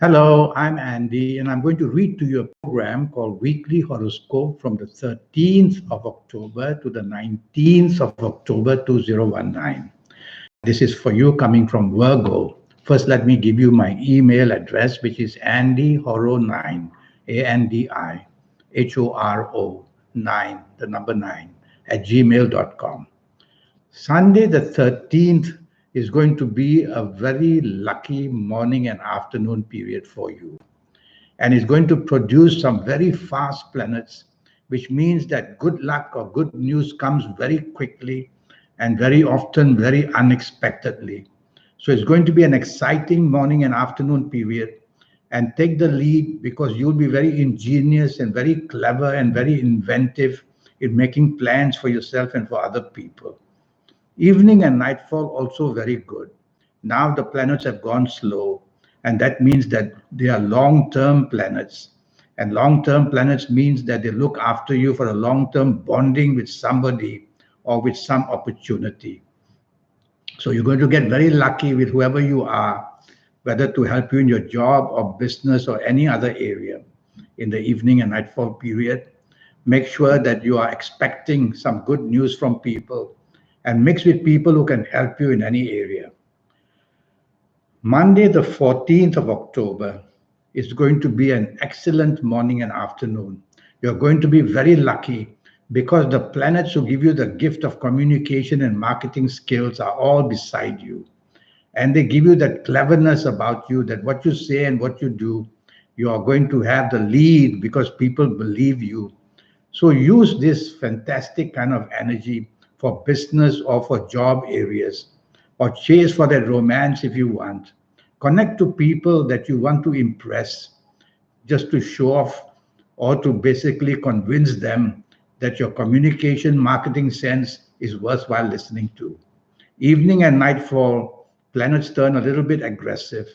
Hello, I'm Andy, and I'm going to read to you a program called Weekly Horoscope from the 13th of October to the 19th of October 2019. And this is for you coming from Virgo. First, let me give you my email address, which is andyhoro9, ANDIHORO 9, the number 9, at gmail.com. Sunday the 13th is going to be a very lucky morning and afternoon period for you. And it's going to produce some very fast planets, which means that good luck or good news comes very quickly and very often very unexpectedly. So it's going to be an exciting morning and afternoon period. And take the lead because you'll be very ingenious and very clever and very inventive in making plans for yourself and for other people. Evening and nightfall also very good. Now the planets have gone slow, and that means that they are long-term planets. And long-term planets means that they look after you for a long-term bonding with somebody or with some opportunity. So you're going to get very lucky with whoever you are, whether to help you in your job or business or any other area in the evening and nightfall period. Make sure that you are expecting some good news from people and mix with people who can help you in any area. Monday, the 14th of October, is going to be an excellent morning and afternoon. You're going to be very lucky because the planets who give you the gift of communication and marketing skills are all beside you. And they give you that cleverness about you that what you say and what you do, you are going to have the lead because people believe you. So use this fantastic kind of energy for business or for job areas, or chase for that romance if you want. Connect to people that you want to impress just to show off or to basically convince them that your communication marketing sense is worthwhile listening to. Evening and nightfall, planets turn a little bit aggressive.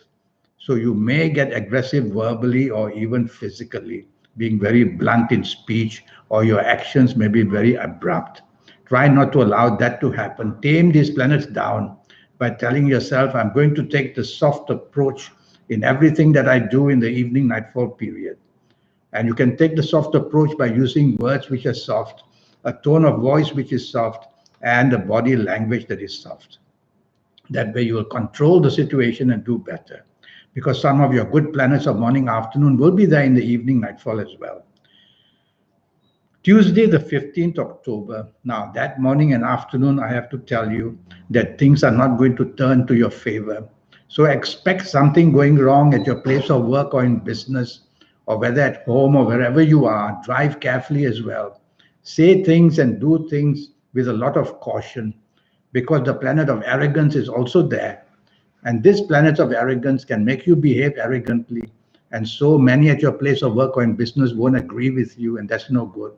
So you may get aggressive verbally or even physically, being very blunt in speech, or your actions may be very abrupt. Try not to allow that to happen. Tame these planets down by telling yourself, I'm going to take the soft approach in everything that I do in the evening nightfall period. And you can take the soft approach by using words which are soft, a tone of voice which is soft, and a body language that is soft. That way you will control the situation and do better. Because some of your good planets of morning, afternoon will be there in the evening, nightfall as well. Tuesday, the 15th October. Now, that morning and afternoon, I have to tell you that things are not going to turn to your favor. So expect something going wrong at your place of work or in business, or whether at home or wherever you are. Drive carefully as well. Say things and do things with a lot of caution because the planet of arrogance is also there. And this planet of arrogance can make you behave arrogantly. And so many at your place of work or in business won't agree with you, and that's no good.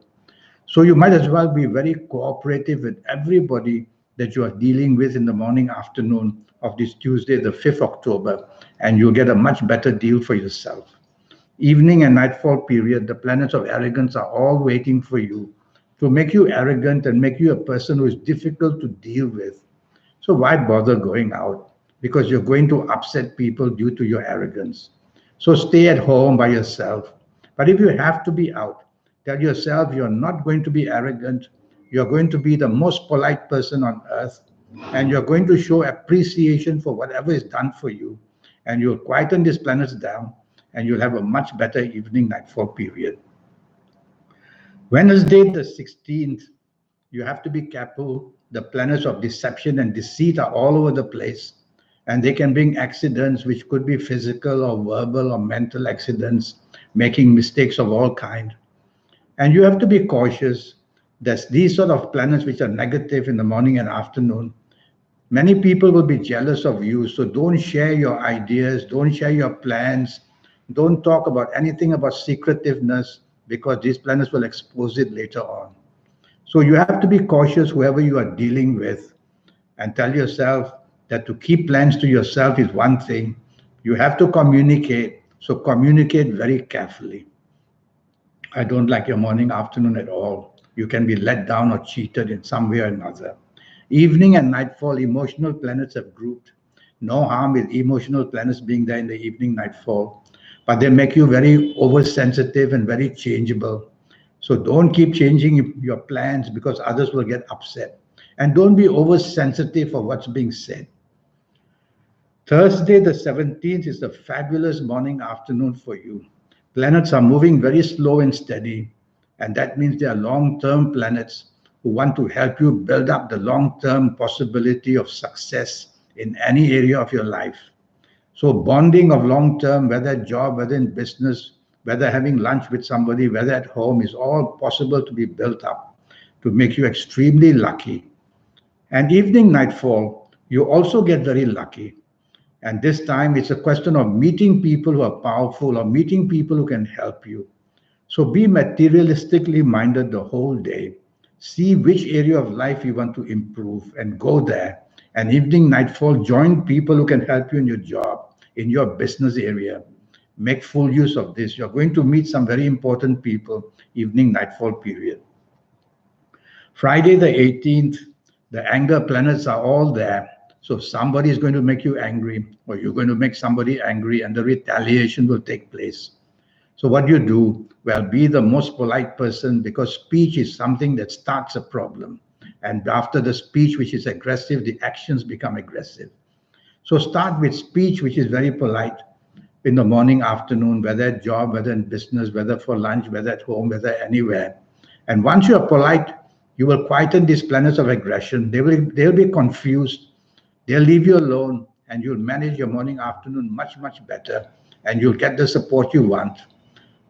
So you might as well be very cooperative with everybody that you are dealing with in the morning, afternoon of this Tuesday, the 5th October, and you'll get a much better deal for yourself. Evening and nightfall period, the planets of arrogance are all waiting for you to make you arrogant and make you a person who is difficult to deal with. So why bother going out? Because you're going to upset people due to your arrogance. So stay at home by yourself. But if you have to be out, tell yourself you're not going to be arrogant. You're going to be the most polite person on earth. And you're going to show appreciation for whatever is done for you. And you'll quieten these planets down and you'll have a much better evening nightfall period. Wednesday, the 16th, you have to be careful. The planets of deception and deceit are all over the place, and they can bring accidents which could be physical or verbal or mental accidents, making mistakes of all kind. And you have to be cautious that these sort of planets which are negative in the morning and afternoon, many people will be jealous of you. So don't share your ideas, don't share your plans, don't talk about anything about secretiveness because these planets will expose it later on. So you have to be cautious whoever you are dealing with and tell yourself that to keep plans to yourself is one thing. You have to communicate. So communicate very carefully. I don't like your morning, afternoon at all. You can be let down or cheated in some way or another. Evening and nightfall, emotional planets have grouped. No harm with emotional planets being there in the evening, nightfall. but they make you very oversensitive and very changeable. So don't keep changing your plans because others will get upset. And don't be oversensitive for what's being said. Thursday, the 17th, is a fabulous morning afternoon for you. Planets are moving very slow and steady, and that means they are long term planets who want to help you build up the long term possibility of success in any area of your life. So, bonding of long term, whether at job, whether in business, whether having lunch with somebody, whether at home, is all possible to be built up to make you extremely lucky. And evening nightfall, you also get very lucky. And this time it's a question of meeting people who are powerful or meeting people who can help you. So be materialistically minded the whole day. See which area of life you want to improve and go there. And evening nightfall, join people who can help you in your job, in your business area. Make full use of this. You're going to meet some very important people, evening nightfall period. Friday the 18th, the anger planets are all there. So somebody is going to make you angry, or you're going to make somebody angry, and the retaliation will take place. So what do you do? Well, be the most polite person, because speech is something that starts a problem. And after the speech, which is aggressive, the actions become aggressive. So start with speech, which is very polite in the morning, afternoon, whether at job, whether in business, whether for lunch, whether at home, whether anywhere. And once you are polite, you will quieten these planets of aggression. They'll be confused. They'll leave you alone, and you'll manage your morning, afternoon much, much better, and you'll get the support you want.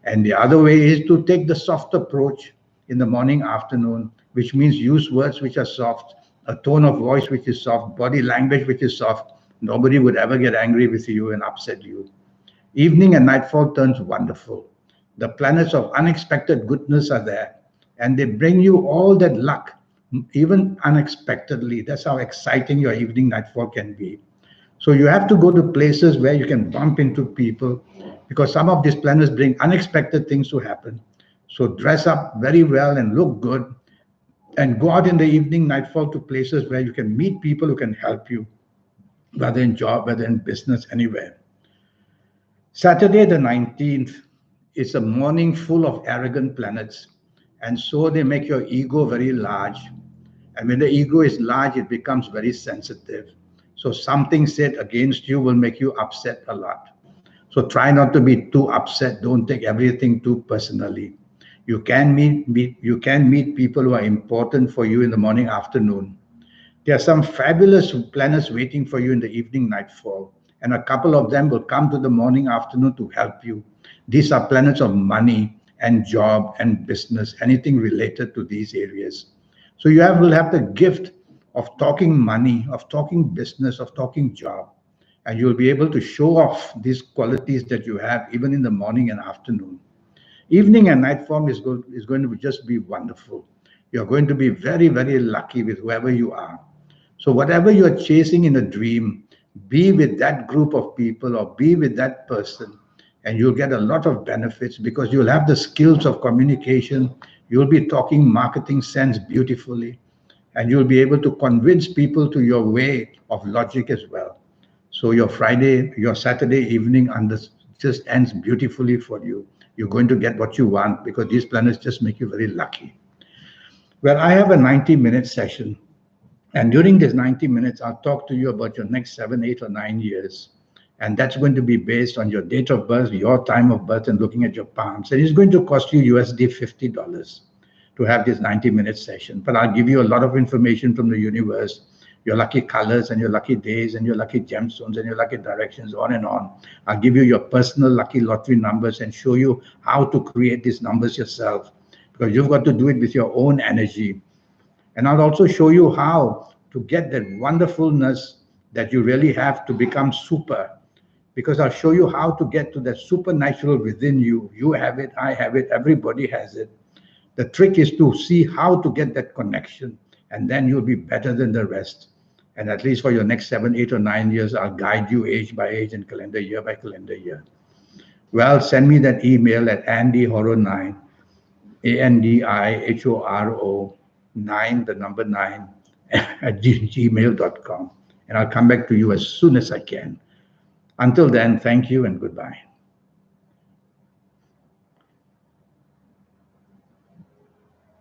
And the other way is to take the soft approach in the morning, afternoon, which means use words which are soft, a tone of voice which is soft, body language which is soft. Nobody would ever get angry with you and upset you. Evening and nightfall turns wonderful. The planets of unexpected goodness are there, and they bring you all that luck, even unexpectedly. That's how exciting your evening nightfall can be. So you have to go to places where you can bump into people, because some of these planets bring unexpected things to happen. So dress up very well and look good, and go out in the evening nightfall to places where you can meet people who can help you, whether in job, whether in business, anywhere. Saturday the 19th is a morning full of arrogant planets, and so they make your ego very large. And when the ego is large, it becomes very sensitive. So something said against you will make you upset a lot. So try not to be too upset. Don't take everything too personally. You can meet people who are important for you in the morning, afternoon. There are some fabulous planets waiting for you in the evening nightfall, and a couple of them will come to the morning, afternoon to help you. These are planets of money and job and business, anything related to these areas. So will have the gift of talking money, of talking business, of talking job, and you'll be able to show off these qualities that you have even in the morning and afternoon. Evening and night form is going to just be wonderful. You're going to be very, very lucky with whoever you are. So whatever you're chasing in a dream, be with that group of people or be with that person, and you'll get a lot of benefits because you'll have the skills of communication. You'll be talking marketing sense beautifully, and you'll be able to convince people to your way of logic as well. So your Saturday evening just ends beautifully for you. You're going to get what you want because these planets just make you very lucky. Well, I have a 90-minute session. And during this 90 minutes, I'll talk to you about your next 7, 8, or 9 years. And that's going to be based on your date of birth, your time of birth, and looking at your palms. And it's going to cost you USD $50 to have this 90-minute session. But I'll give you a lot of information from the universe, your lucky colors and your lucky days and your lucky gemstones and your lucky directions, on and on. I'll give you your personal lucky lottery numbers and show you how to create these numbers yourself, because you've got to do it with your own energy. And I'll also show you how to get that wonderfulness that you really have to become super, because I'll show you how to get to that supernatural within you. You have it, I have it, everybody has it. The trick is to see how to get that connection, and then you'll be better than the rest. And at least for your next 7, 8, or 9 years, I'll guide you age by age and calendar year by calendar year. Well, send me that email at andyhoro9, ANDIHORO 9, the number 9, at gmail.com. And I'll come back to you as soon as I can. Until then, thank you and goodbye.